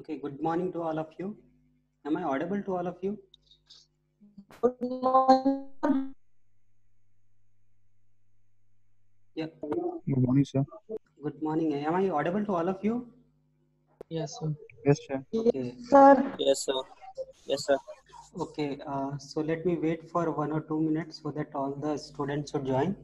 Okay, good morning to all of you. Am I audible to all of you? Good morning. Yeah, Good morning, sir. good morning. Am I audible to all of you? Yes, sir. Yes, sir. Okay, Sir, Yes, sir. Yes, sir. okay. So let me wait for 1 or 2 minutes so that all the students should join.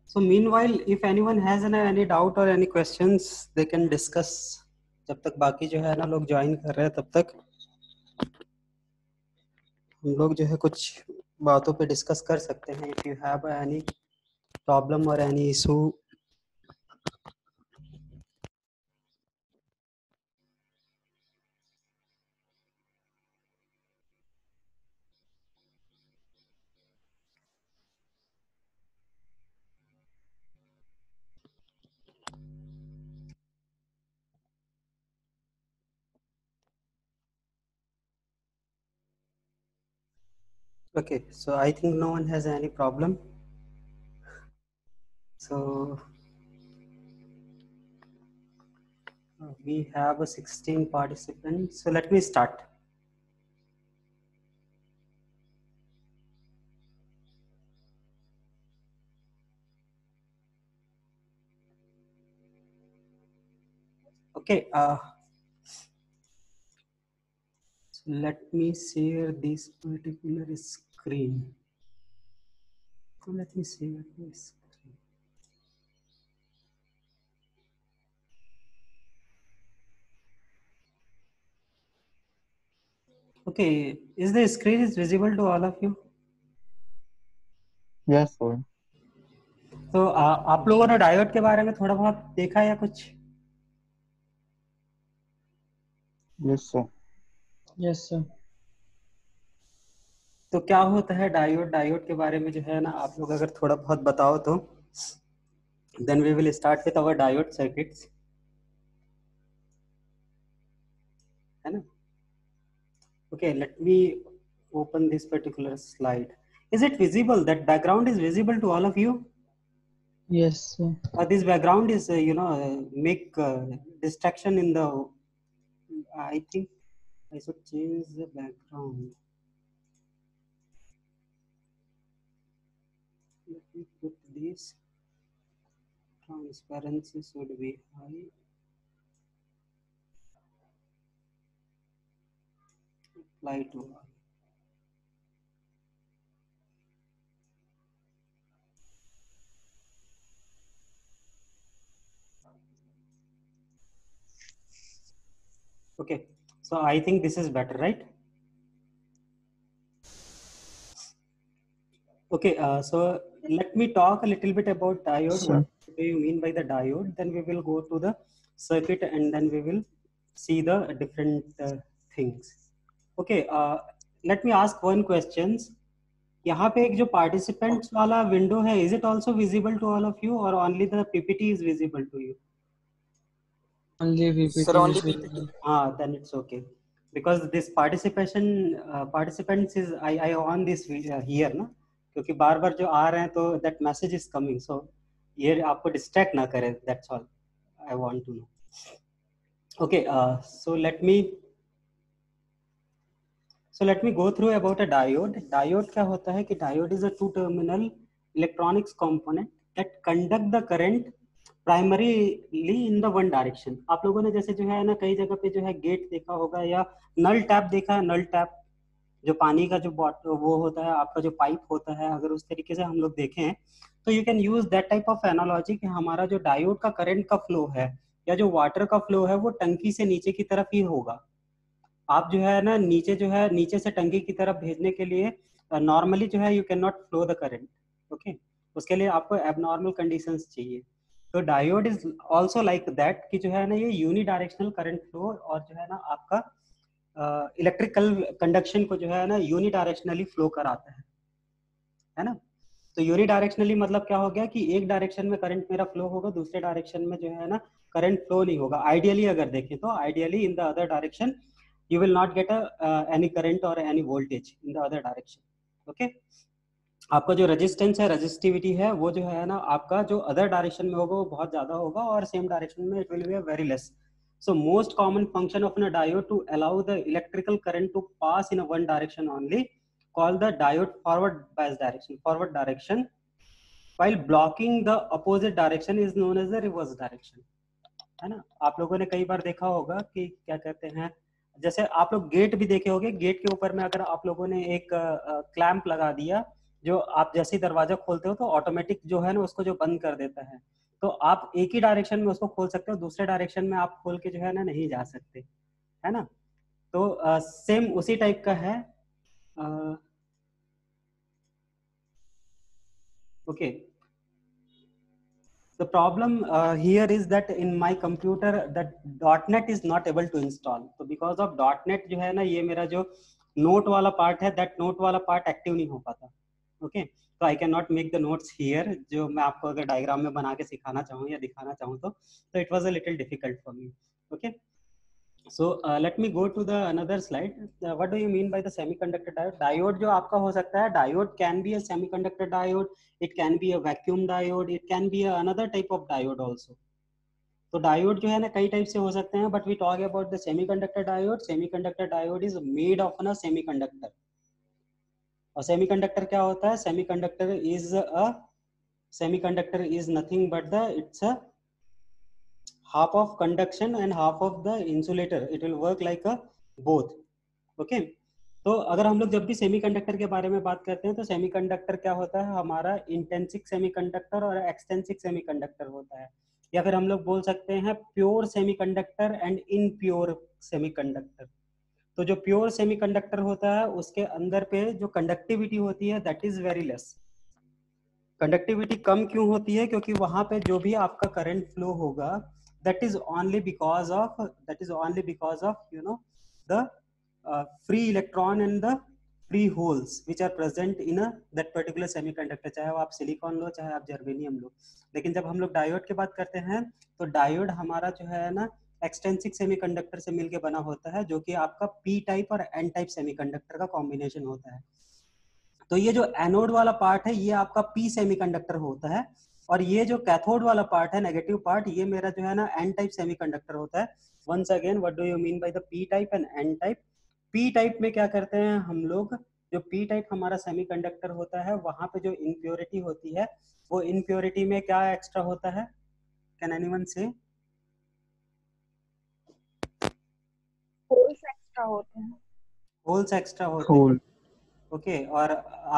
So meanwhile, if anyone has any doubt or any questions, they can discuss. जब तक बाकी जो है ना लोग join कर रहे हैं तब तक हम लोग जो है कुछ बातों पे डिस्कस कर सकते हैं. If you have any problem or any issue, okay. So I think no one has any problem. So we have a 16 participants. So let me start. Okay. So let me share this particular screen. So let me share this screen. Okay. Is the screen is visible to all of you? Yes, sir. तो आप लोगों ने diode के बारे में थोड़ा बहुत देखा या कुछ? Yes, sir. yes, sir. तो क्या होता है डायोड? डायोड के बारे में जो है ना आप लोग अगर थोड़ा बहुत बताओ तो then we will start with our diode circuits. है ना? Okay, let me open this particular slide. Is it visible? That background is visible to all of you? Yes, sir. This background is make distraction in the. I think I should change the background. Let me put this. Transparency should be high. Apply to all. Okay, so I think this is better, right? Okay, so let me talk a little bit about diode. Sure. What do you mean by the diode? Then we will go to the circuit and then we will see the different things. Okay, let me ask one question. यहाँ पे एक जो participants वाला window है, is it also visible to all of you or only the PPT is visible to you? Only PPT Sir, only is visible. Then it's okay. Because this participants is I on this here ना, क्योंकि बार बार जो आ रहे हैं तो that message is coming, so ये आपको distract ना करे. That's all I want to know. Okay, so let me go through about a diode. Diode क्या होता है कि diode is a two-terminal electronics component that conduct the current primarily in the one direction. आप लोगों ने जैसे जो है ना कई जगह पे जो है गेट देखा होगा या नल टैप देखा है. नल टैप जो पानी का जो वो होता है, आपका जो पाइप होता है, अगर उस तरीके से हम लोग देखें तो you can use that type of analogy कि हमारा जो डायोड का करंट का फ्लो है या जो वाटर का फ्लो है वो टंकी से नीचे की तरफ ही होगा. आप जो है ना नीचे से टंकी की तरफ भेजने के लिए नॉर्मली जो है you can not flow the current. Okay, उसके लिए आपको एबनॉर्मल कंडीशंस चाहिए. तो diode is also like that कि जो है ना ये यूनी डायरेक्शनल करंट फ्लो और जो है ना आपका इलेक्ट्रिकल कंडक्शन को जो है ना यूनी डायरेक्शनली फ्लो कराता है ना. तो यूनी डायरेक्शनली मतलब क्या हो गया कि एक डायरेक्शन में करंट मेरा फ्लो होगा, दूसरे डायरेक्शन में जो है ना करंट फ्लो नहीं होगा. आइडियली अगर देखें तो ideally in the other direction you will not get any current or any voltage in the other direction. Okay, आपका जो रेजिस्टेंस है, रेजिस्टिविटी है, वो जो है ना आपका जो अदर डायरेक्शन में होगा वो बहुत ज्यादा होगा और सेम डायरेक्शन में it will be very less. So most common function of a diode to allow the electrical current to pass in a one direction only, called the diode forward bias direction, forward direction, while blocking the opposite direction is known as the reverse direction. है ना, आप लोगों ने कई बार देखा होगा कि क्या कहते हैं, जैसे आप लोग गेट भी देखे होंगे, गेट के ऊपर में अगर आप लोगों ने एक क्लैंप लगा दिया, जो आप जैसे ही दरवाजा खोलते हो तो ऑटोमेटिक जो है ना उसको जो बंद कर देता है, तो आप एक ही डायरेक्शन में उसको खोल सकते हो, दूसरे डायरेक्शन में आप खोल के जो है ना नहीं जा सकते, है ना. तो सेम उसी टाइप का है. Okay, the problem here is that in my computer that .NET is not able to install. So because of .NET जो है ना, ये मेरा जो नोट वाला पार्ट है, that नोट वाला पार्ट एक्टिव नहीं हो पाता. ओके, तो I can not make the notes here, जो मैं आपको अगर डायग्राम में बना के सिखाना चाहूँ या दिखाना चाहूँ तो it was a little difficult for me. Okay, so let me go to the another slide. What do you mean by the semiconductor diode? Diode जो आपका हो सकता है, diode can be a semiconductor diode, it can be a vacuum diode, it can be another type of diode also. तो diode जो है ना कई टाइप से हो सकते हैं, but we talk about the semiconductor diode. Semiconductor diode is made of a semiconductor. और semiconductor क्या होता है? Semiconductor is nothing but it's a half of conduction and half of the insulator. It will work like a both. Okay, तो अगर हम लोग जब भी सेमीकंडक्टर के बारे में बात करते हैं तो सेमीकंडक्टर क्या होता है, हमारा इंटेंसिक सेमीकंडक्टर और एक्सटेंसिक सेमीकंडक्टर होता है, या फिर हम लोग बोल सकते हैं pure semiconductor and impure semiconductor. तो जो प्योर सेमीकंडक्टर होता है उसके अंदर पे जो कंडक्टिविटी होती है that is very less. Conductivity कम क्यों होती है? क्योंकि वहां पे जो भी आपका करंट फ्लो होगा that is only because of you know the free electron and the free holes which are present in that particular semiconductor. चाहे वो आप सिलिकॉन लो चाहे आप जर्मेनियम लो. लेकिन जब हम लोग डायोड की बात करते हैं तो डायोड हमारा जो है ना एक्सटेंसिक सेमीकंडक्टर से मिलके बना होता है, जो कि आपका पी टाइप और एन टाइप सेमीकंडक्टर का कॉम्बिनेशन होता है. तो ये जो एनोड वाला पार्ट है ये आपका पी सेमीकंडक्टर होता है, और ये जो कैथोड वाला पार्ट है, नेगेटिव पार्ट, ये मेरा जो है ना एन टाइप सेमीकंडक्टर होता है. Once again, what do you mean by the P type and N type? P type में क्या करते हैं हम लोग, जो पी टाइप हमारा सेमीकंडक्टर होता है वहां पे जो इम्प्योरिटी होती है, वो इम्प्योरिटी में क्या एक्स्ट्रा होता है? कैन एनीवन से? होल्स एक्स्ट्रा होते हैं. होल्स एक्स्ट्रा होते हैं. ओके, और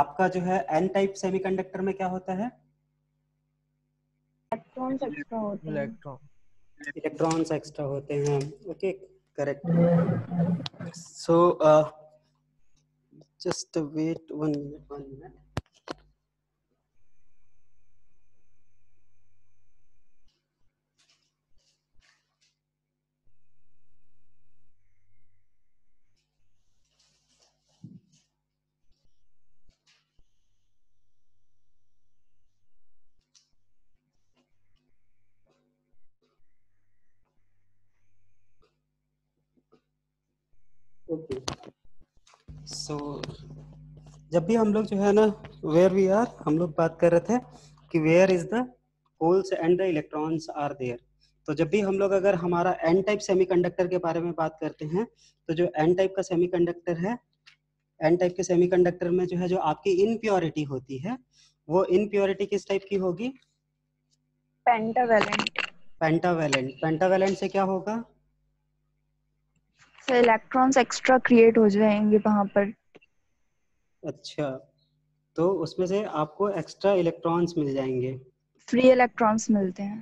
आपका जो है एन टाइप सेमीकंडक्टर में क्या होता है? इलेक्ट्रॉन्स एक्स्ट्रा होते हैं. इलेक्ट्रॉन्स एक्स्ट्रा होते हैं. Okay, correct. So just wait 1 minute. Okay, so जब भी हम लोग जो है ना वेयर वी आर, हम लोग बात कर रहे थे कि where is the holes and the electrons are there. तो जब भी हम लोग अगर हमारा एन टाइप सेमीकंडक्टर के बारे में बात करते हैं तो जो एन टाइप का सेमीकंडक्टर है, एन टाइप के सेमीकंडक्टर में जो है जो आपकी इनप्योरिटी होती है, वो इनप्योरिटी किस टाइप की होगी? पेंटावेलेंट. पेंटावेलेंट. पेंटावेलेंट से क्या होगा? तो इलेक्ट्रॉन्स एक्स्ट्रा क्रिएट हो जाएंगे वहां पर. अच्छा, तो उसमें से आपको एक्स्ट्रा इलेक्ट्रॉन्स मिल जाएंगे, फ्री इलेक्ट्रॉन्स मिलते हैं.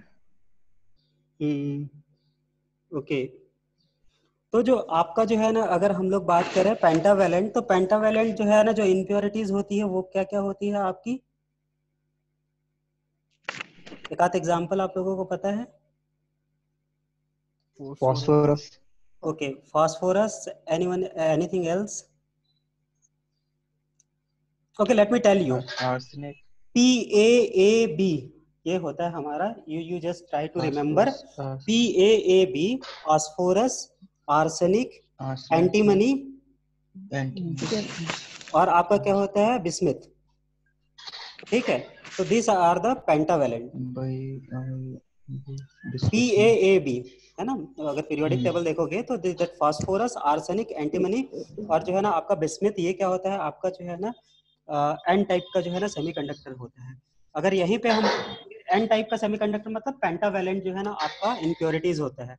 ओके. तो जो आपका जो है ना अगर हम लोग बात करें पेंटावेलेंट, तो पेंटावेलेंट जो है ना जो इम्प्योरिटीज होती है वो क्या क्या होती है आपकी? एक आध एग्जांपल आप लोगों को पता है? Phosphorus. Okay, phosphorus. Anyone, anything else? Okay, let me tell you. Arsenic. PAAB ये होता है हमारा, you just try to remember. PAAB, phosphorus, arsenic, antimony Yes. और आपका क्या होता है बिस्मिथ, ठीक है। तो this are the pentavalent, PAAB है ना। अगर पीरियोडिक टेबल देखोगे तो दैट फास्फोरस, आर्सेनिक, एंटीमनी और जो है ना आपका बिस्मिथ, ये क्या होता है आपका जो है ना एन टाइप का जो है ना सेमीकंडक्टर होता है। अगर यहीं पे हम एन टाइप का सेमीकंडक्टर मतलब पेंटावेलेंट जो है ना आपका इम्प्योरिटीज होता है।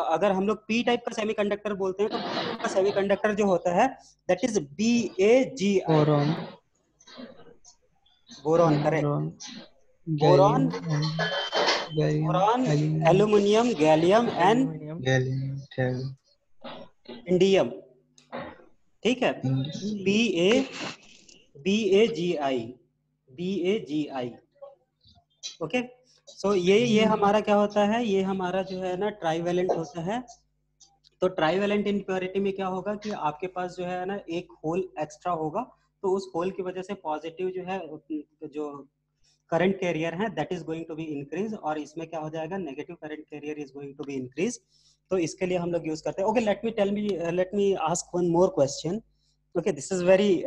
अगर हम लोग पी टाइप का सेमीकंडक्टर बोलते हैं तो का सेमीकंडक्टर जो होता है that is BAGI, Boron. Boron, correct. Boron. Boron, Gallium. Gallium. Boron, Aluminum. Aluminium, gallium and Aluminium. Indium, ठीक है। BAGI, okay. सो ये हमारा क्या होता है, ये हमारा जो है ना ट्राईवेलेंट होता है। तो ट्राईवेलेंट इम्प्योरिटी में क्या होगा कि आपके पास जो है ना एक होल एक्स्ट्रा होगा, तो उस होल की वजह से पॉजिटिव जो है जो करंट कैरियर है that is going to be increase, और इसमें क्या हो जाएगा negative current carrier is going to be increase. तो इसके लिए हम लोग यूज करते हैं। Okay, let me ask one more question. Okay, this is very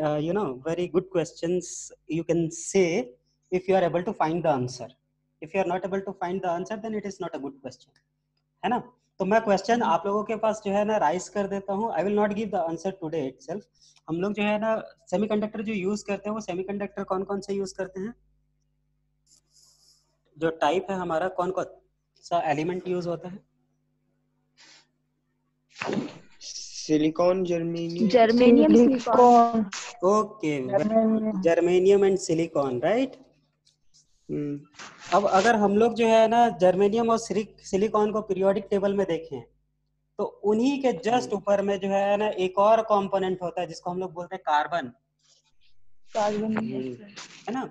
very good questions you can say if you are able to find the answer. If you are not able to find the answer then it is not a good question, है ना। तो मैं question आप लोगों के पास जो है ना राइज कर देता हूँ। I will not give the answer today itself. हम लोग जो है ना सेमीकंडक्टर जो यूज करते हैं वो सेमीकंडक्टर कौन कौन से यूज करते हैं, जो टाइप है हमारा, कौन कौन सा एलिमेंट यूज होता है? Silicon, germanium. Germanium, silicon. Okay, germanium and silicon, right. अब अगर हम लोग जो है ना जर्मेनियम और सिलिकॉन को पीरियोडिक टेबल में देखें तो उन्हीं के जस्ट ऊपर में जो है ना एक और कंपोनेंट होता है जिसको हम लोग बोलते हैं कार्बन, है ना।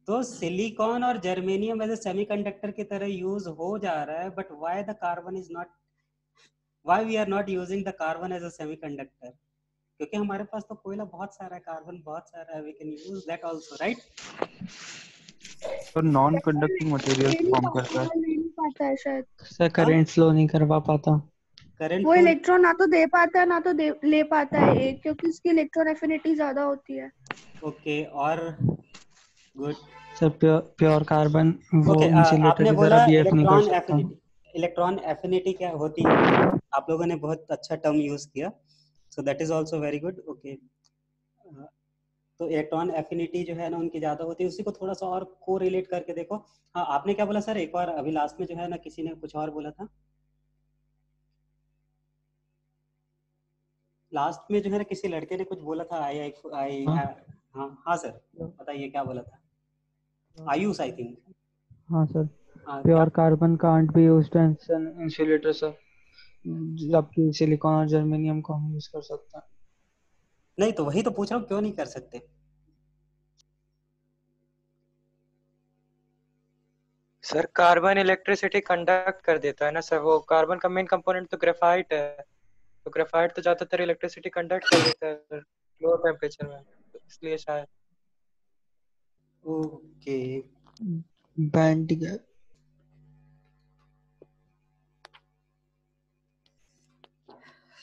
तो सिलिकॉन और जर्मेनियम एज ए सेमीकंडक्टर की तरह यूज हो जा रहा है, but why the carbon is not, why we are not using the carbon as a semiconductor? क्योंकि हमारे पास तो कोयला बहुत सारा है, कार्बन बहुत सारा है, we can use that also, right. तो नॉन कंडक्टिंग मटेरियल फॉर्म करता है। नहीं पाता है शायद, सर करंट फ्लो नहीं करवा पाता। करंट वो इलेक्ट्रॉन ना तो दे पाता है ना तो ले पाता है एक, क्योंकि उसकी इलेक्ट्रॉन एफिनिटी ज्यादा होती है। ओके, और गुड। सर प्योर कार्बन वो ओके, इंसुलेटर आपने की बोला तरह बिहेव नहीं कर इलेक्ट्रॉन सकता। एफिनिटी। इलेक्ट्रॉन एफिनिटी क्या होती है? आप लोगों ने बहुत अच्छा टर्म यूज किया, so that is also very good. Okay, तो इलेक्ट्रॉन एफिनिटी जो है ना उनकी ज्यादा होती है, उसी को थोड़ा सा और को रिलेट करके देखो। हाँ, आपने क्या बोला सर? एक बार अभी लास्ट में जो है ना किसी ने कुछ और बोला था, लास्ट में जो है ना किसी लड़के ने कुछ बोला था। आई हाँ। हाँ हाँ सर, बताइए क्या बोला था? Ayush, I think. हाँ सर, हाँ, pure carbon can't be used as an insulator sir, जबकि सिलिकॉन और जर्मेनियम को हम यूज कर सकते हैं। नहीं तो वही तो पूछ रहा हूँ, क्यों नहीं कर सकते? सर कार्बन इलेक्ट्रिसिटी कंडक्ट कर देता है ना सर, वो कार्बन का मेन कंपोनेंट तो ग्रेफाइट है, तो ग्रेफाइट तो ज्यादातर इलेक्ट्रिसिटी कंडक्ट कर देता है लो टेम्परेचर में, तो इसलिए शायद। Okay, band gap.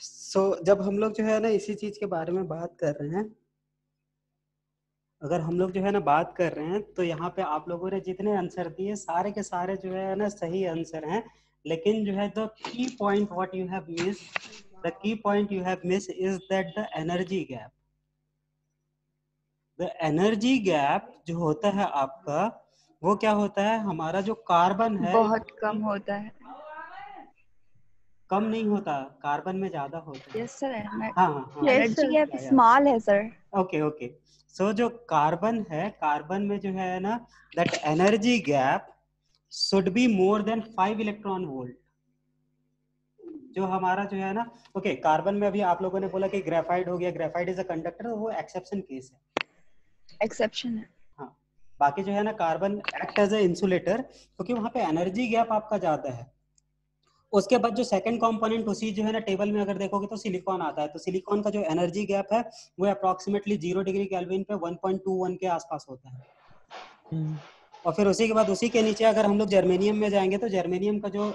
सो जब हम लोग जो है ना इसी चीज के बारे में बात कर रहे हैं, अगर हम लोग जो है ना बात कर रहे हैं तो यहाँ पे आप लोगों ने जितने आंसर दिए सारे के सारे जो है ना सही आंसर हैं, लेकिन जो है the key point what you have miss, the key point you have miss is that the energy gap. The energy gap जो होता है आपका, वो क्या होता है, हमारा जो कार्बन है बहुत कम होता है। कम नहीं होता, कार्बन में ज्यादा होता है। यस सर, हाँ हाँ हाँ, एनर्जी गैप स्मॉल है सर। Okay okay. सो जो कार्बन है, कार्बन में जो है ना that energy gap should be more than 5 electron volt. जो हमारा जो है ना, ओके, कार्बन में अभी आप लोगों ने बोला कि ग्रेफाइट हो गया, ग्रेफाइट इज अ कंडक्टर, वो एक्सेप्शन केस है, एक्सेप्शन है। हाँ। बाकी जो है ना carbon act as a insulator, क्योंकि वहां पे एनर्जी गैप आपका ज्यादा है। उसके बाद जो सेकंड कंपोनेंट उसी जो है ना टेबल में अगर देखोगे तो सिलिकॉन आता है, तो सिलिकॉन का जो एनर्जी गैप है वो अप्रोक्सीमेटली 0 डिग्री केल्विन पे 1.21 के आसपास होता है। और फिर उसी के बाद उसी के नीचे अगर हम लोग जर्मेनियम में जाएंगे तो जर्मेनियम का जो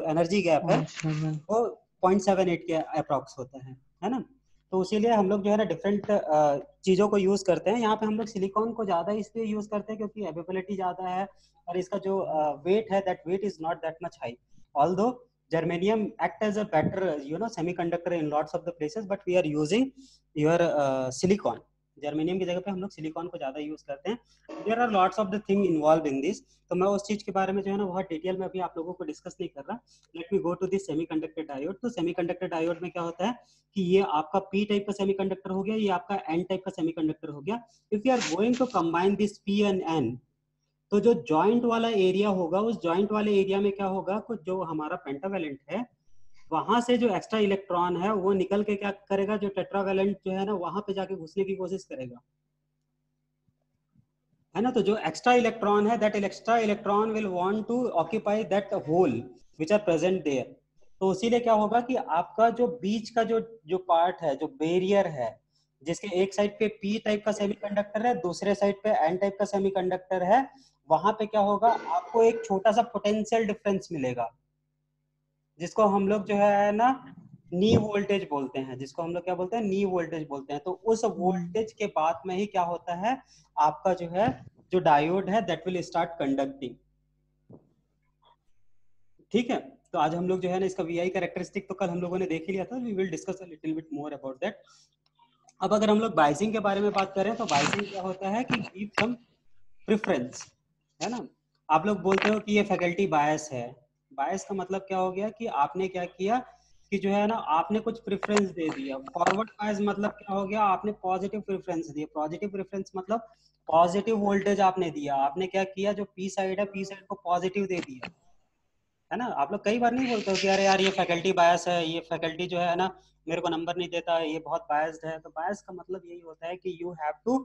एनर्जी गैप है वो 0.78 के अप्रॉक्स होता है ना। तो इसीलिए हम लोग जो है ना डिफरेंट चीज़ों को यूज़ करते हैं। यहाँ पे हम लोग सिलिकॉन को ज़्यादा इसलिए यूज़ करते हैं क्योंकि अवेलेबिलिटी ज़्यादा है और इसका जो वेट है that weight is not that much high, although germanium act as a better semiconductor in lots of the places, but we are using your silicon. Germanium की जगह पे हम लोग सिलिकॉन को ज़्यादा यूज़ करते हैं। There are lots of the thing involve in this, तो मैं उस चीज़ के बारे में जो है ना बहुत डिटेल में अभी आप लोगों को डिस्कस नहीं कर रहा। Let me go to this semiconductor diode. तो सेमीकंडक्टर डायोड में क्या होता है कि ये आपका पी टाइप का सेमीकंडक्टर हो गया, ये आपका एन टाइप का सेमीकंडक्टर हो गया। If you are going to combine this P and N, तो जो जॉइंट वाला एरिया होगा उस जॉइंट वाले एरिया में क्या होगा, कुछ जो हमारा पेंटावैलेंट है वहां से जो एक्स्ट्रा इलेक्ट्रॉन है वो निकल के क्या करेगा, जो टेट्रावैलेंट जो है ना वहां पे जाके घुसने की कोशिश करेगा, है ना। तो जो एक्स्ट्रा इलेक्ट्रॉन है that extra electron will want to occupy that hole which are present there. तो इसीलिए क्या होगा कि आपका जो बीच का जो पार्ट है, जो बैरियर है, जिसके एक साइड पे पी टाइप का सेमीकंडक्टर है, दूसरे साइड पे एन टाइप का सेमीकंडक्टर है, वहां पे क्या होगा, आपको एक छोटा सा पोटेंशियल डिफरेंस मिलेगा, जिसको हम लोग जो है ना नी वोल्टेज बोलते हैं, जिसको हम लोग क्या बोलते हैं, नी वोल्टेज बोलते हैं। तो उस वोल्टेज के बाद में ही क्या होता है, आपका जो है जो डायोड है दैट विल स्टार्ट कंडक्टिंग। ठीक है, तो आज हम लोग जो है ना इसका वीआई कैरेक्टरिस्टिक तो कल हम लोगों ने देख ही लिया था, we will discuss a little bit more about that. अब अगर हम लोग बायसिंग के बारे में बात करें तो बायसिंग क्या होता है कि गिव सम प्रेफरेंस, है ना। आप लोग बोलते हो कि ये फैकल्टी बायस है। बायस का मतलब क्या हो गया कि आपने क्या किया कि जो है ना आपने कुछ प्रेफरेंस दे दिया। फॉरवर्ड बायस मतलब क्या हो गया, आपने पॉजिटिव प्रेफरेंस दिया। पॉजिटिव प्रेफरेंस मतलब पॉजिटिव वोल्टेज आपने दिया। आपने क्या किया, जो पी साइड है पी साइड को पॉजिटिव दे दिया, है ना। आप लोग कई बार नहीं बोलते हो कि अरे यार ये फैकल्टी बायस है, ये फैकल्टी जो है ना मेरे को नंबर नहीं देता, ये बहुत बायस्ड है। तो बायस का मतलब यही होता है कि you have to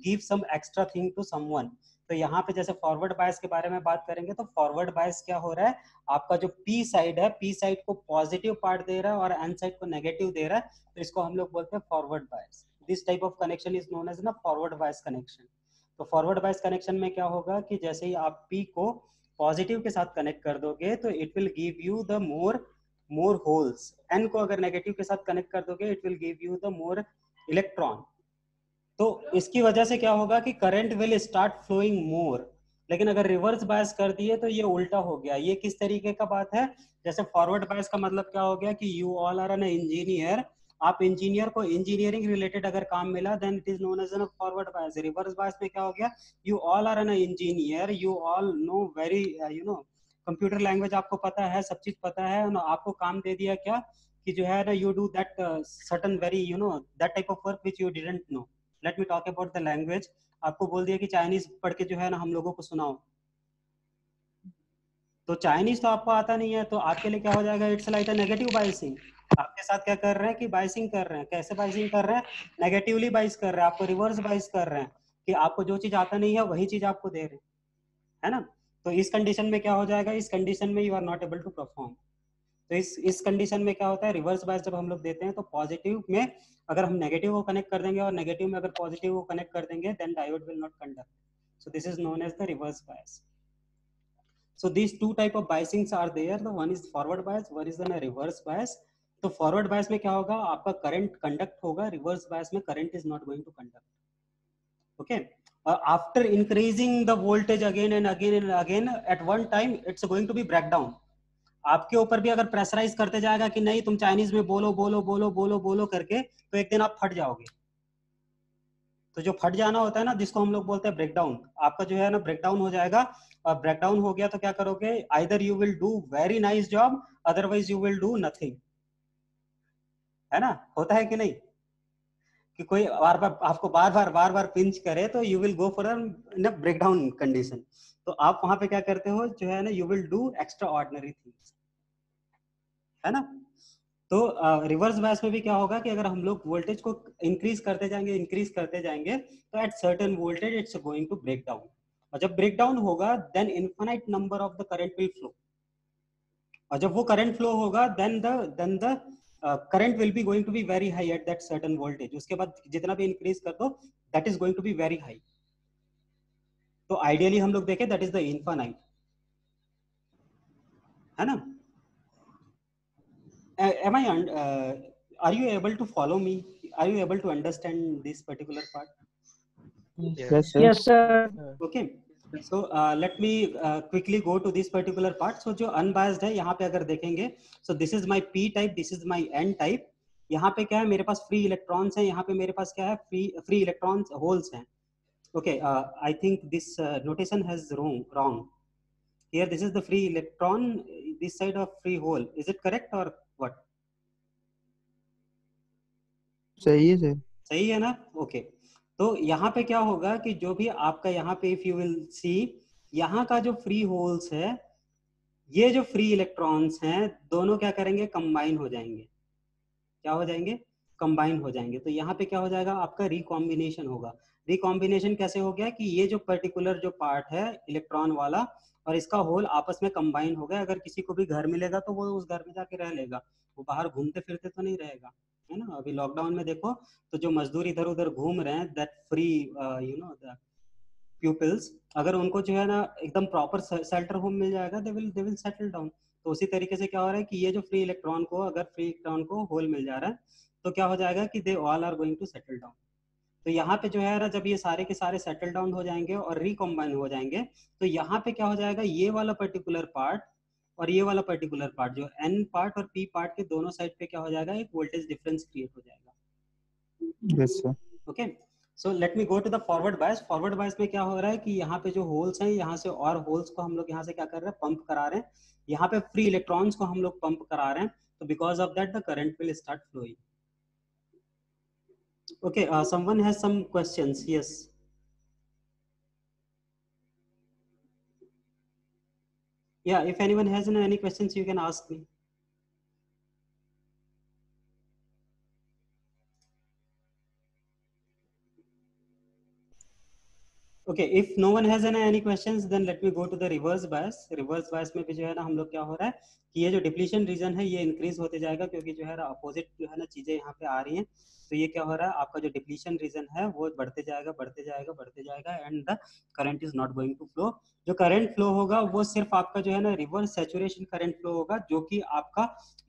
give some extra thing to someone. तो यहाँ पे जैसे फॉरवर्ड बायस के बारे में बात करेंगे तो फॉरवर्ड बायस क्या हो रहा है, आपका जो पी साइड है पी साइड को पॉजिटिव पार्ट दे रहा है और एन साइड को नेगेटिव दे रहा है, तो इसको हम लोग बोलते हैं forward bias. This type of connection is known as ना फॉरवर्ड बायस कनेक्शन। तो फॉरवर्ड बायस कनेक्शन में क्या होगा कि जैसे ही आप पी को पॉजिटिव के साथ कनेक्ट कर दोगे तो it will give you the more holes. N को अगर नेगेटिव के साथ कनेक्ट कर दोगे it will give you the more electron. तो इसकी वजह से क्या होगा कि current will start flowing more. लेकिन अगर रिवर्स बायस कर दिए तो ये उल्टा हो गया। ये किस तरीके का बात है, जैसे फॉरवर्ड बायस का मतलब क्या हो गया कि you all are an engineer, आप इंजीनियर को इंजीनियरिंग रिलेटेड अगर काम मिला then it is known as an forward bias. Reverse bias में क्या हो गया, you all are an engineer, you all know very computer language आपको पता है, सब चीज पता है, आपको काम दे दिया क्या कि जो है ना you do that certain very that type of work which you didn't know. Let me talk about the language. आपको बोल दिया कि चाइनीज पढ़ के जो है ना हम लोगों को सुनाओ, तो चाइनीज तो आपको आता नहीं है, तो आपके लिए क्या हो जाएगा, it's like a negative biasing. आपके साथ क्या कर रहे हैं कि बाइसिंग कर रहे हैं। कैसे बाइसिंग कर रहे हैं, नेगेटिवली बाइस कर रहे हैं, आपको रिवर्स बाइस कर रहे हैं कि आपको जो चीज आता नहीं है वही चीज आपको दे रहे हैं, है ना। तो इस कंडीशन में क्या हो जाएगा, इस कंडीशन में you are not able to perform. तो इस कंडीशन में क्या होता है, रिवर्स बायस जब हम लोग देते हैं तो पॉजिटिव में अगर हम नेगेटिव को कनेक्ट कर देंगे और नेगेटिव में अगर पॉजिटिव को कनेक्ट कर देंगे then diode will not conduct. So this is known as the reverse bias. So these two type of biasings are there. The one is forward bias, one is the reverse bias. तो forward bias में क्या होगा, आपका current conduct होगा, reverse bias में current is not going to conduct. Okay, after increasing the voltage again and again and again at one time it's going to be break down. आपके ऊपर भी अगर प्रेशराइज करते जाएगा कि नहीं तुम चाइनीज में बोलो बोलो बोलो बोलो बोलो करके, तो एक दिन आप फट जाओगे। तो जो फट जाना होता है ना, जिसको हम लोग बोलते हैं ब्रेकडाउन, आपका जो है ना ब्रेकडाउन हो जाएगा। और ब्रेकडाउन हो गया तो क्या करोगे, either you will do very nice job otherwise you will do nothing, है ना। होता है कि नहीं कि कोई बार बार आपको बार बार पिंच करे तो you will go for a breakdown condition. तो आप वहां पे क्या करते हो, जो है ना you will do extra ordinary things, है ना। तो रिवर्स बायस में भी क्या होगा कि अगर हम लोग वोल्टेज को इंक्रीज करते जाएंगे तो at certain voltage it's going to break down. और जब ब्रेक डाउन होगा then infinite number of the current will flow. और जब वो करंट फ्लो होगा then the current will be going to be very high at that certain voltage. उसके बाद जितना भी इंक्रीज कर दो that is going to be very high. तो आइडियली हम लोग देखें दैट इज द इनफाइनाइट, है ना। am I are you able to follow me? Are you able to understand this particular part? Yes, sir. Yes, sir. Okay, so let me quickly go to this particular part. So जो unbiased है यहाँ पे अगर देखेंगे, so this is my p type, this is my n type. यहाँ पे क्या है, मेरे पास free electrons हैं, यहाँ पे मेरे पास क्या है, free electrons holes हैं. Okay, I think this notation has wrong. Here this is the free electron, this side of free hole. Is it correct or what? सही है सर. सही है ना? ओके, तो यहाँ पे क्या होगा कि जो भी आपका यहाँ पे इफ यू विल सी, यहाँ का जो फ्री होल्स है, ये जो फ्री इलेक्ट्रॉन्स हैं, दोनों क्या करेंगे, कंबाइन हो जाएंगे. क्या हो जाएंगे? कंबाइन हो जाएंगे. तो यहाँ पे क्या हो जाएगा, आपका रिकॉम्बिनेशन होगा. रिकॉम्बिनेशन कैसे हो गया कि ये जो पर्टिकुलर जो पार्ट है इलेक्ट्रॉन वाला और इसका होल आपस में कंबाइन हो गया. अगर किसी को भी घर मिलेगा तो वो उस घर में जाके रह लेगा, वो बाहर घूमते फिरते तो नहीं रहेगा, है ना. अभी लॉकडाउन में देखो तो जो मजदूर इधर उधर घूम रहे हैं, that free you know the pupils, अगर उनको जो है ना एकदम प्रॉपर शेल्टर होम मिल जाएगा, दे विल सेटल डाउन. तो उसी तरीके से क्या हो रहा है कि ये जो फ्री इलेक्ट्रॉन को, अगर फ्री इलेक्ट्रॉन को होल मिल जा रहा है तो क्या हो जाएगा कि they all are going to settle down. तो यहाँ पे जो है ना, जब ये सारे के सारे सेटल डाउन हो जाएंगे और रिकॉम्बाइन हो जाएंगे, तो यहाँ पे क्या हो जाएगा, ये वाला पर्टिकुलर पार्ट और ये वाला पर्टिकुलर पार्ट, जो एन पार्ट और पी पार्ट के दोनों साइड पे क्या हो जाएगा, एक वोल्टेज डिफरेंस क्रिएट हो जाएगा. Yes sir. Okay, so let me go to the forward bias. Forward bias में क्या हो रहा है कि यहाँ पे जो होल्स हैं, यहाँ से और होल्स को हम लोग यहाँ से क्या कर रहे हैं, पंप करा रहे हैं. यहाँ पे फ्री इलेक्ट्रॉन्स को हम लोग पंप करा रहे हैं, तो because of that the current will start flowing. Okay, someone has some questions. Yes. Yeah, if anyone has any questions, you can ask me. Okay, if no one has any questions, then let me go to the reverse bias. Reverse bias में भी जो है ना हम लोग क्या हो रहा है कि ये जो डिप्लीशन रीजन है ये इंक्रीज होते जाएगा, क्योंकि जो है ना अपोजिट जो है ना चीजें यहाँ पे आ रही हैं. तो ये क्या हो रहा है, आपका जो डिप्लीशन रीजन है वो बढ़ते जाएगा, बढ़ते जाएगा, बढ़ते जाएगा, and the current is not going to flow. जो करंट फ्लो होगा वो सिर्फ आपका जो है ना रिवर्स सैचुरेशन करंट फ्लो होगा, जो कि आपका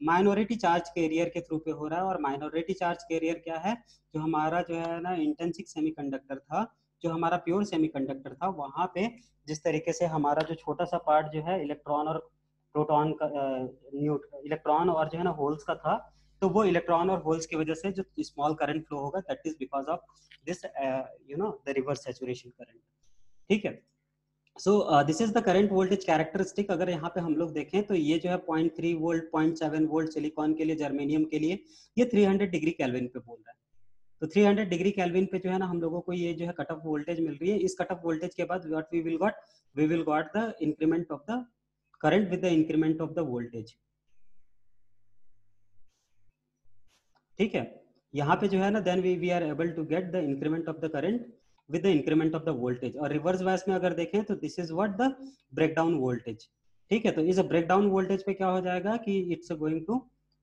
माइनॉरिटी चार्ज कैरियर के थ्रू पे हो रहा है. और माइनॉरिटी चार्ज कैरियर क्या है, जो हमारा जो है ना इंट्रिंसिक सेमीकंडक्टर था, जो हमारा प्योर सेमीकंडक्टर था, वहां पे जिस तरीके से हमारा जो छोटा सा पार्ट जो है इलेक्ट्रॉन और प्रोटॉन का, इलेक्ट्रॉन और जो है ना होल्स का था, तो वो इलेक्ट्रॉन और होल्स की वजह से जो स्मॉल करंट फ्लो होगा, that is because of this you know the reverse saturation current. ठीक है, सो this is the current voltage characteristic. अगर यहाँ पे हम लोग देखें तो ये जो है 0.3 वोल्ट, 0.7 वोल्ट सिलिकॉन के लिए, जर्मेनियम के लिए ये 300 डिग्री केल्विन पे बोल रहा है. तो 300 डिग्री केल्विन पे जो है ना हम लोगों को ये जो है कट ऑफ वोल्टेज मिल रही है. इस कट ऑफ वोल्टेज के बाद what we will got the increment of the current with the increment of the voltage. ठीक है, यहाँ पे जो है ना then we are able to get the increment of the current with the increment of the voltage. और reverse bias में अगर देखें तो this is what the breakdown voltage. ठीक है, तो इस ब्रेकडाउन वोल्टेज पे क्या हो जाएगा कि it's going to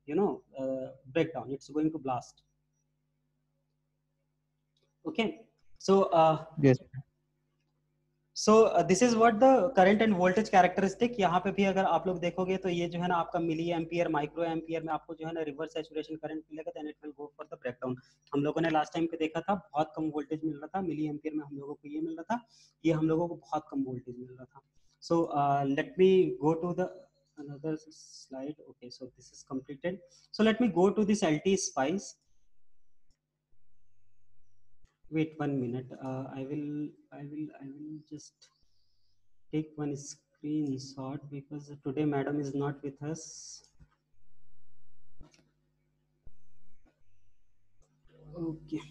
you know break down, it's going to blast. Okay, so Yes. this is what the current and voltage characteristic. यहाँ पे भी अगर आप लोग देखोगे तो ये जो है ना आपका मिली एम्पियर, माइक्रो एम्पियर में आपको जो है ना रिवर्स सैचुरेशन करंट मिलेगा, then it will go for the breakdown. हम लोगों ने लास्ट टाइम पे देखा था बहुत कम वोल्टेज मिल रहा था, मिली एम्पियर में हम लोगों को ये मिल रहा था, ये हम लोगों को बहुत कम वोल्टेज मिल रहा था. So let me go to the another slide. Okay, so this is completed. So let me go to this LT spice. Wait 1 minute. I will just take one screenshot because today madam is not with us. Okay.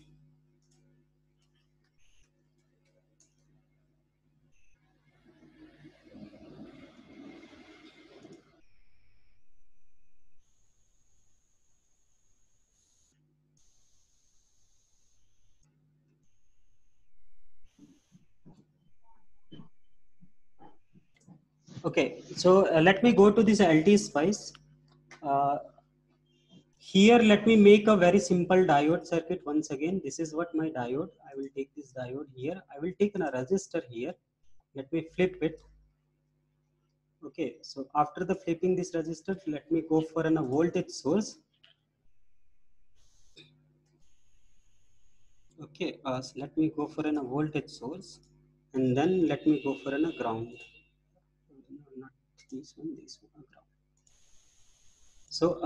Okay, so let me go to this LT spice. Here let me make a very simple diode circuit once again. This is what my diode. I will take this diode here. I will take a resistor here. Let me flip it. Okay, so after the flipping this resistor, let me go for a voltage source. Okay, so let me go for a voltage source, and then let me go for a ground. Not this one, ground. So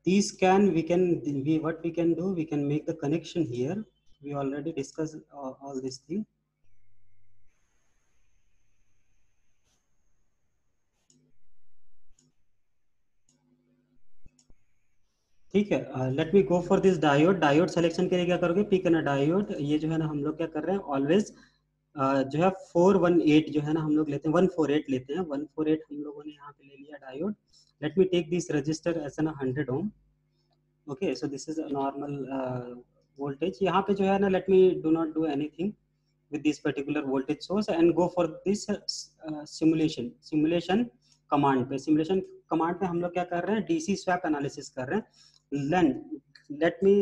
these what we can do, we can make the connection here. We already discussed all these things. ठीक है, let me go for this diode selection के लिए क्या करोगे, pick ना diode. ये जो है ना हम लोग क्या कर रहे हैं ऑलवेज जो है 418 जो है ना हम लोग लेते हैं, 148 लेते हैं, 148 हम लोगों ने यहाँ पे ले लिया diode. Let me take this resistor as ना 100 ohm. Okay, so this is normal voltage. यहाँ पे जो है ना let me do not do anything with this particular voltage source and go for this simulation command पे। simulation command पे हम लोग क्या कर रहे हैं, DC swap analysis कर रहे हैं। then let me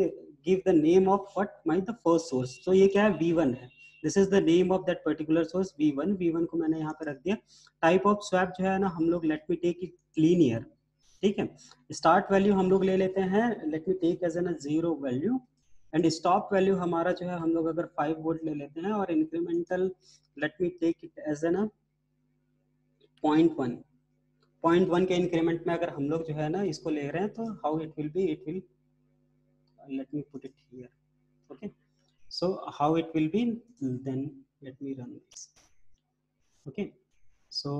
give the name of what my the first source। तो ये क्या है, V1 है। this is the name of that particular source V1 को मैंने यहाँ पे रख दिया। type of swap जो है ना हम लोग let me take it linear। ठीक है, start value हम लोग ले लेते हैं, let me take as a 0 value and stop value हमारा जो है हम लोग अगर 5 वोल्ट ले लेते हैं, और incremental let me take it as an 0.1 के इंक्रीमेंट में अगर हम लोग जो है ना इसको ले रहे हैं, तो how it will be, it will let me put it here. Okay, so how it will be, then let me run this. Okay, so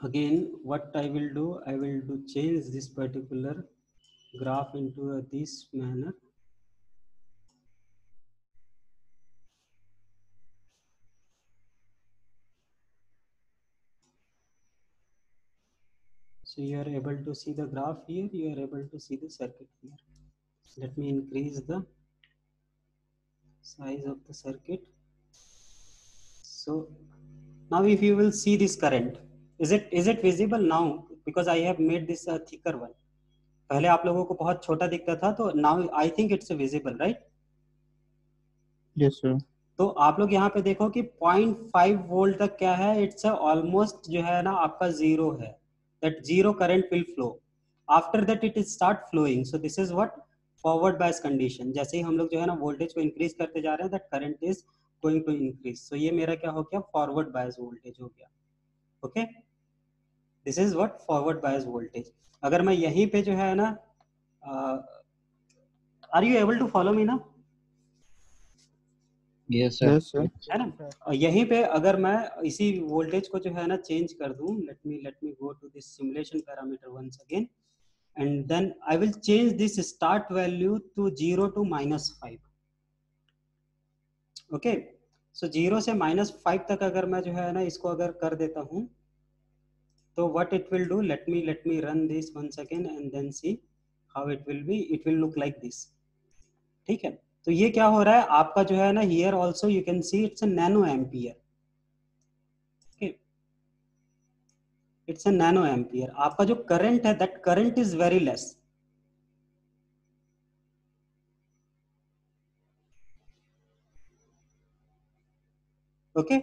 again what I will do change this particular graph into this manner। So you are able to see the graph here, you are able to see the circuit here। Let me increase the size of the circuit। So now if you will see this current, is it visible now, because I have made this a thicker one। पहले आप लोगों को बहुत छोटा दिखता था, तो now I think it's visible, right? Yes, sir. तो आप लोग यहाँ पे देखो कि 0.5 वोल्ट तक क्या है, इट्स ऑलमोस्ट जो है ना आपका जीरो है। That zero current will flow, after that it is start flowing. So this is what forward bias condition. जैसे ही हम लोग जो है ना वोल्टेज को इंक्रीज करते जा रहे हैं, that current is going to increase. So ये मेरा क्या हो गया, फॉरवर्ड बायस वोल्टेज हो गया। Okay, this is what forward bias voltage. अगर मैं यहीं पे जो है ना, are you able to follow me ना? Yes, sir. Yes, sir. है ना, और यहीं पे अगर मैं इसी वोल्टेज को जो है ना चेंज कर दूं, let me go to this simulation parameter once again, and then I will change this start value to 0 to -5। Okay, so 0 से -5 तक अगर मैं जो है ना इसको अगर कर देता हूं, तो what it will do, let me run this once again and then see how it will be, it will look like this. ठीक है, तो ये क्या हो रहा है आपका जो है ना, here also you can see it's a nano ampere. Okay, it's a nano ampere. आपका जो करंट है, that current is very less. okay,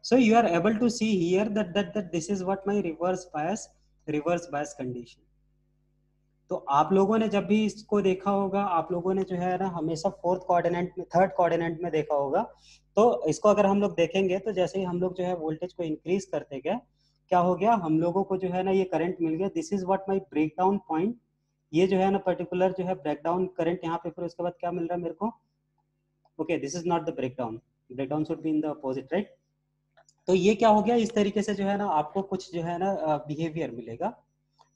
so you are able to see here that this is what my reverse bias condition। तो आप लोगों ने जब भी इसको देखा होगा, आप लोगों ने जो है ना हमेशा थर्ड कोऑर्डिनेट में देखा होगा। तो इसको अगर हम लोग देखेंगे, तो जैसे ही हम लोग जो है वोल्टेज को इंक्रीज करते गए, क्या हो गया, हम लोगों को जो है ना ये करंट मिल गया। This is what my breakdown point. ये जो है ना पर्टिकुलर जो है ब्रेकडाउन करंट यहाँ पे, फिर उसके बाद क्या मिल रहा है मेरे को, okay, this is not the breakdown should be in the opposite, right. तो ये क्या हो गया, इस तरीके से जो है ना आपको कुछ जो है ना बिहेवियर मिलेगा।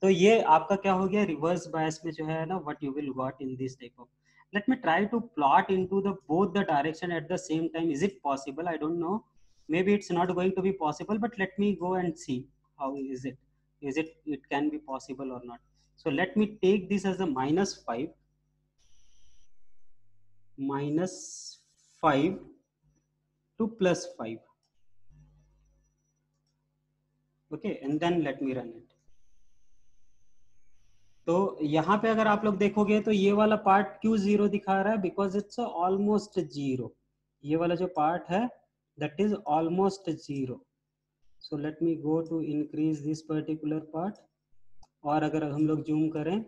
तो ये आपका क्या हो गया, रिवर्स बायस में जो है ना what you will got in this type of. Let me try to plot into the both the direction at the same time. Is it possible? I don't know, maybe it's not going to be possible, but let me go and see how is it can be possible or not। so let me take this as a -5 to +5। okay, and then let me run it। तो यहाँ पे अगर आप लोग देखोगे, तो ये वाला पार्ट क्यों जीरो दिखा रहा है, बिकॉज इट्स ऑलमोस्ट जीरो। ये वाला जो पार्ट है that is almost zero. So let me go to increase this particular part, और अगर हम लोग जूम करें,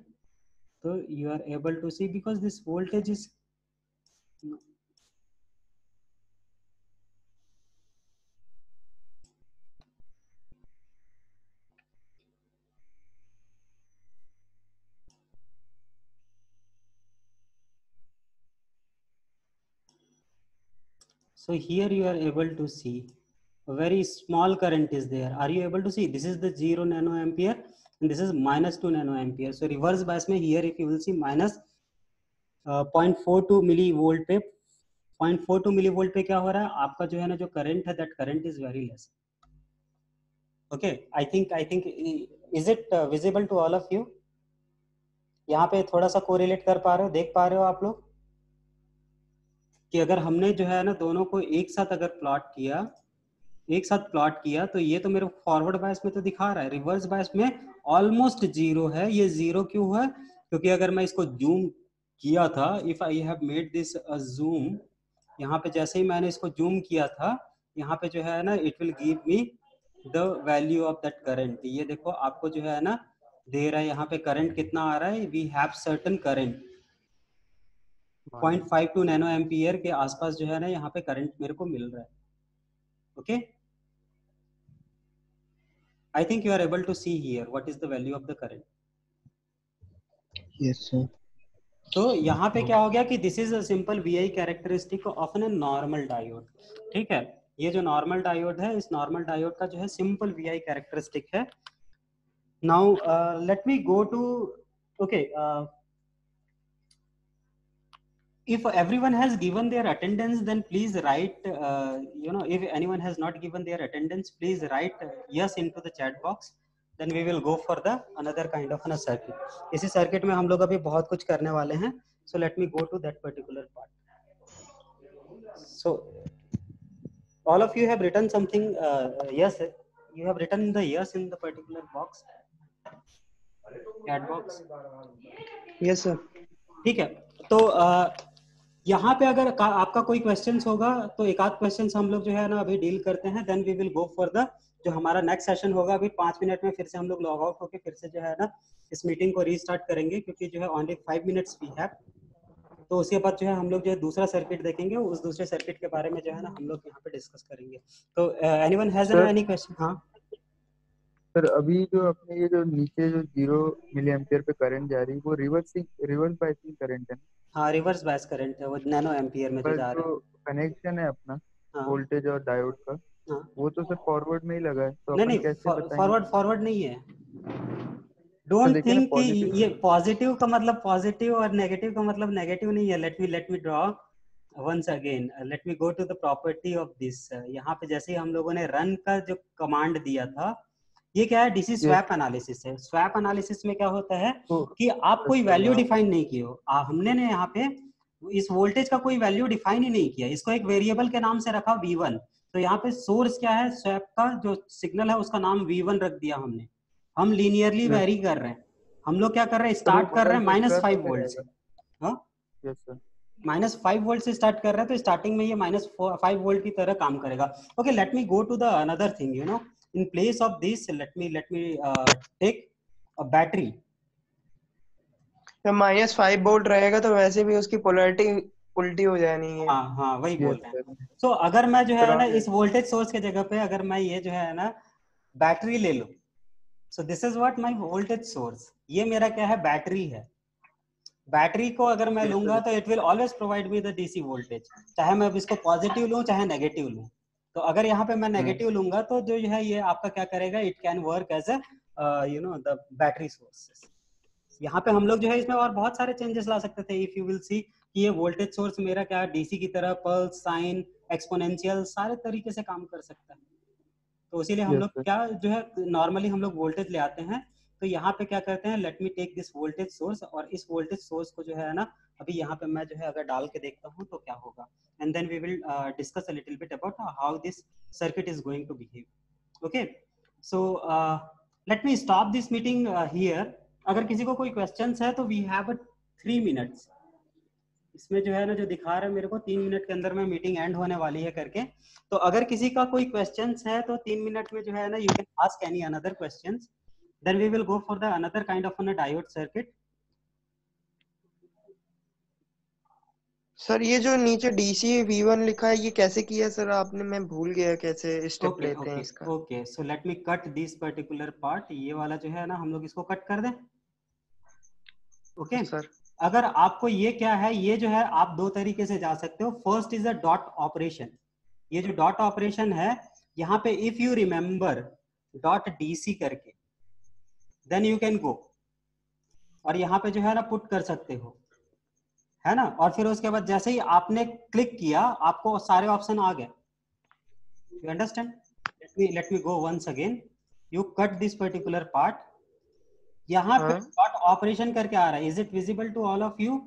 So you are able to see because this voltage is so here you are able to see a very small current is there. Are you able to see? This is the 0 nanoampere and this is minus 2 nanoampere. So reverse bias में here if you will see minus 0.42 millivolt पे 0.42 millivolt पे क्या हो रहा है आपका जो है ना जो current है that current is very less. Okay, I think is it visible to all of you? यहाँ पे थोड़ा सा कोरिलेट कर पा रहे हो, देख पा रहे हो आप लोग कि अगर हमने जो है ना दोनों को एक साथ अगर प्लॉट किया तो ये तो मेरे फॉरवर्ड बायस में तो दिखा रहा है, रिवर्स बायस में ऑलमोस्ट जीरो है. ये जीरो क्यों है? क्योंकि अगर मैं इसको जूम किया था, if I have made this zoom, यहाँ पे जैसे ही मैंने इसको जूम किया था यहाँ पे जो है ना it will give me the value of that current. ये देखो आपको जो है ना दे रहा है यहाँ पे करंट कितना आ रहा है. We have certain current 0.52 nano ampere के आसपास जो है ना यहाँ पे करंट मेरे को मिल रहा है. Okay, I think you are able to see here what is the value of the current. Yes sir. तो यहाँ पे क्या हो गया कि this is a simple VI characteristic of an normal diode. ठीक है, ये जो नॉर्मल डायोड है इस नॉर्मल डायोड का जो है सिंपल वीआई कैरेक्टरिस्टिक है. Now let me go to okay, if everyone has given their attendance then please write if anyone has not given their attendance please write yes into the chat box. then we will go for the another kind of a circuit. इसी circuit में हम लोग अभी बहुत कुछ करने वाले हैं. so let me go to that particular part. so all of you have written something. Yes, you have written the yes in the particular box, chat box. Yes sir. ठीक है, तो यहाँ पे अगर आपका कोई क्वेश्चंस होगा तो एक आध क्वेश्चंस हम लोग जो है ना अभी डील करते हैं. Then we will go for the जो हमारा नेक्स्ट सेशन होगा. अभी 5 मिनट में फिर से हम लोग लॉग आउट होके फिर से जो है ना इस मीटिंग को रीस्टार्ट करेंगे क्योंकि जो है ओनली 5 मिनट्स वी हैव. तो उसके बाद जो है हम लोग जो है दूसरा सर्किट देखेंगे. उस दूसरे सर्किट के बारे में जो है ना हम लोग यहाँ पे डिस्कस करेंगे. तो एनीवन हैज एनी क्वेश्चन? हाँ सर, अभी जो अपने ये जो नीचे जो 0 मिली एम्पियर पे करंट जा रही है वो रिवर्स बायसिंग करंट है. हाँ, रिवर्स बायस करंट है वो नैनो एम्पियर में जो जा रहा है. जो कनेक्शन है अपना हाँ वोल्टेज और डायोड का, हाँ, वो तो सर फॉरवर्ड में ही लगा है. तो नहीं अपन नहीं कैसे बताएंगे? फॉरवर्ड नहीं है. डोंट देखिए ना, थिंक कि positive ये पॉजिटिव का मतलब पॉजिटिव और नेगेटिव का मतलब नेगेटिव नहीं है. Let me draw once again. Let me go to the property of this. यहाँ पे जैसे ही हम लोगों ने रन का जो कमांड दिया था, ये क्या है? डीसी स्वैप एनालिसिस है. स्वैप एनालिसिस में क्या होता है कि आप कोई वैल्यू डिफाइन नहीं किए हो. हमने ने यहाँ पे इस वोल्टेज का कोई वैल्यू डिफाइन ही नहीं किया. इसको एक वेरिएबल के नाम से रखा V1. तो यहाँ पे सोर्स क्या है? स्वैप का जो सिग्नल है उसका नाम V1 रख दिया हमने. हम लीनियरली वेरी कर रहे हैं. हम लोग क्या कर रहे हैं? स्टार्ट कर रहे हैं -5 वोल्ट से. हाँ, यस सर. -5 वोल्ट से स्टार्ट कर रहे हैं तो स्टार्टिंग में ये -5 वोल्ट की तरह काम करेगा. Okay, let me go to the another thing. in place of this let me take a battery. जब -5 वोल्ट रहेगा तो वैसे भी उसकी पोलैरिटी उल्टी हो जानी है. हाँ हाँ, वही बोलते हैं. तो अगर मैं जो है ना इस वोल्टेज सोर्स के जगह पे अगर मैं ये जो है ना बैटरी ले लूं, सो this is what my voltage source. ये मेरा क्या है? बैटरी है. बैटरी को अगर मैं लूंगा तो it will always provide me the DC voltage, चाहे मैं अब इसको पॉजिटिव लूं चाहे नेगेटिव लूं. तो अगर यहाँ पे मैं नेगेटिव लूंगा तो जो है ये आपका क्या करेगा? It can work as a the battery source. यहाँ पे हम लोग जो है इसमें और बहुत सारे चेंजेस ला सकते थे. इफ यू विल सी कि ये वोल्टेज सोर्स मेरा क्या डीसी की तरह पल्स, साइन, एक्सपोनेंशियल सारे तरीके से काम कर सकता है. तो इसीलिए हम लोग क्या जो है नॉर्मली हम लोग वोल्टेज ले आते हैं. तो यहाँ पे क्या करते हैं? Let me take this voltage source. और इस वोल्टेज सोर्स को जो है ना अभी यहाँ पे मैं जो है अगर डाल के देखता हूँ तो क्या होगा. And then we will discuss a little bit about how this circuit is going to behave. Okay, so let me stop this meeting here. अगर किसी को कोई क्वेश्चंस है तो वी हैव 3 मिनट्स. इसमें जो है ना जो दिखा रहा है मेरे को 3 मिनट के अंदर में मीटिंग एंड होने वाली है करके. तो अगर किसी का कोई क्वेश्चंस है तो 3 मिनट में जो है ना you can ask any another questions. Then we will go for the another kind of a diode circuit. Sir ये जो नीचे DC V1 लिखा है ये कैसे किया सर आपने? मैं भूल गया कैसे स्टेप ओके लेते हैं ओके इसका। Okay, so let me cut this particular part. ये वाला जो है ना, हम लोग इसको कट कर दें। ओके, सर अगर आपको ये क्या है, ये जो है आप दो तरीके से जा सकते हो। First is a dot operation. ये जो डॉट ऑपरेशन है, यहाँ पे if you remember dot DC करके, देन यू कैन गो, और यहाँ पे जो है ना पुट कर सकते हो, है ना। और फिर उसके बाद जैसे ही आपने क्लिक किया, आपको सारे ऑप्शन आ गए। You understand? Let me go once again. You cut this particular part. यहाँ पे हाँ डॉट ऑपरेशन करके आ रहा है। Is it visible to all of you?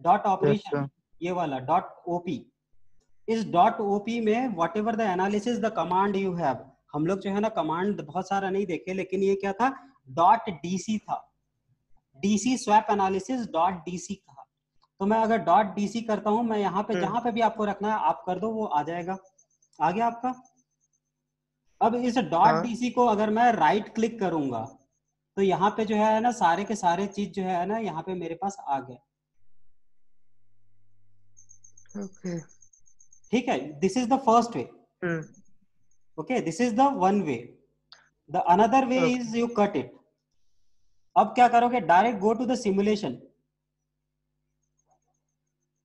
Dot yes operation, sir. ये वाला डॉट ओपी। इस डॉट ओपी में whatever the analysis the command you have, हम लोग जो है ना कमांड बहुत सारा नहीं देखे, लेकिन ये क्या था, डॉट डीसी था। DC swap analysis dot DC था। तो मैं अगर डॉट डीसी करता हूं, मैं यहाँ पे जहां पे भी आपको रखना है आप कर दो, वो आ जाएगा। आ गया आपका? अब इस डॉट हाँ डीसी को अगर मैं राइट क्लिक करूंगा, तो यहाँ पे जो है ना सारे के सारे चीज जो है ना यहाँ पे मेरे पास आ गए। ओके। ठीक है, this is the first way. Okay, this is the one way. The another way okay. Is you cut it. अब क्या करोगे, direct go to the simulation.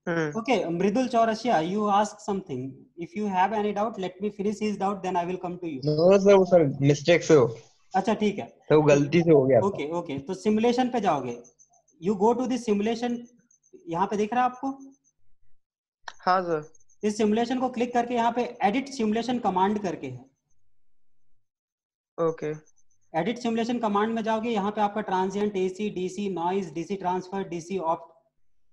Okay, Mridul Chaurasia, you ask something. If you have any doubt, let me finish his doubt, then I will come to you. No sir, वो sir mistake से हो, अच्छा ठीक है। Sir वो गलती से हो गया था। ओके ओके, तो सिमुलेशन पे जाओगे। You go to this simulation. यहाँ पे दिख रहा है आपको? हाँ सर। इस सिमुलेशन को क्लिक करके यहाँ पे एडिट सिमुलेशन कमांड करके है। ओके। एडिट सिमुलेशन कमांड में जाओगे, यहाँ पे आपका transient, AC, DC, noise, DC transfer, DC opt.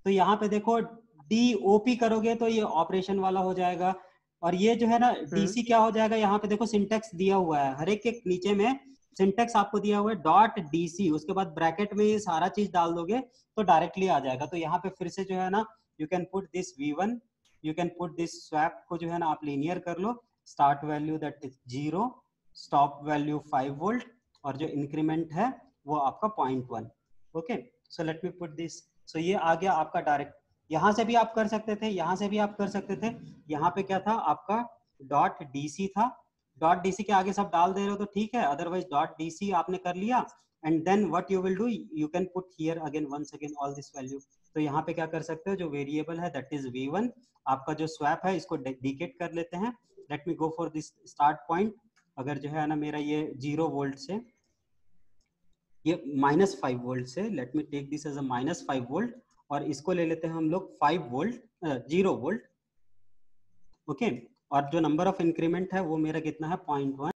तो यहाँ पे देखो डीओपी करोगे तो ये ऑपरेशन वाला हो जाएगा। और ये जो है ना डीसी क्या हो जाएगा, यहाँ पे देखो सिंटेक्स दिया हुआ है, हर एक के नीचे में सिंटेक्स आपको दिया हुआ है डॉट डीसी, उसके बाद ब्रैकेट में ये सारा चीज डाल दोगे तो डायरेक्टली आ जाएगा। तो यहाँ पे फिर से जो है ना you can put this V1, you can put this swap को जो है ना आप लीनियर कर लो। Start value that is 0, stop value 5 volt, और जो इंक्रीमेंट है वो आपका 0.1। Okay, so let me put this. So ये आ गया आपका डायरेक्ट। यहाँ से भी आप कर सकते थे, यहाँ से भी आप कर सकते थे। यहाँ पे क्या था आपका डॉट डीसी था। डॉट डीसी के आगे सब डाल दे रहे हो तो ठीक है, अदरवाइज डॉट डीसी आपने कर लिया। And then what you will do, you can put here again once again all this value. तो यहाँ पे क्या कर सकते हो, जो वेरिएबल है दैट इज V1, आपका जो स्वैप है इसको डिकेट कर लेते हैं। Let me go for this start point. अगर जो है ना मेरा ये 0 वोल्ट से, ये -5 वोल्ट से, let me take this as a -5 volt, और इसको ले लेते हैं हम लोग 5 वोल्ट, 0 वोल्ट। ओके, और जो नंबर ऑफ इंक्रीमेंट है वो मेरा कितना है 0.1।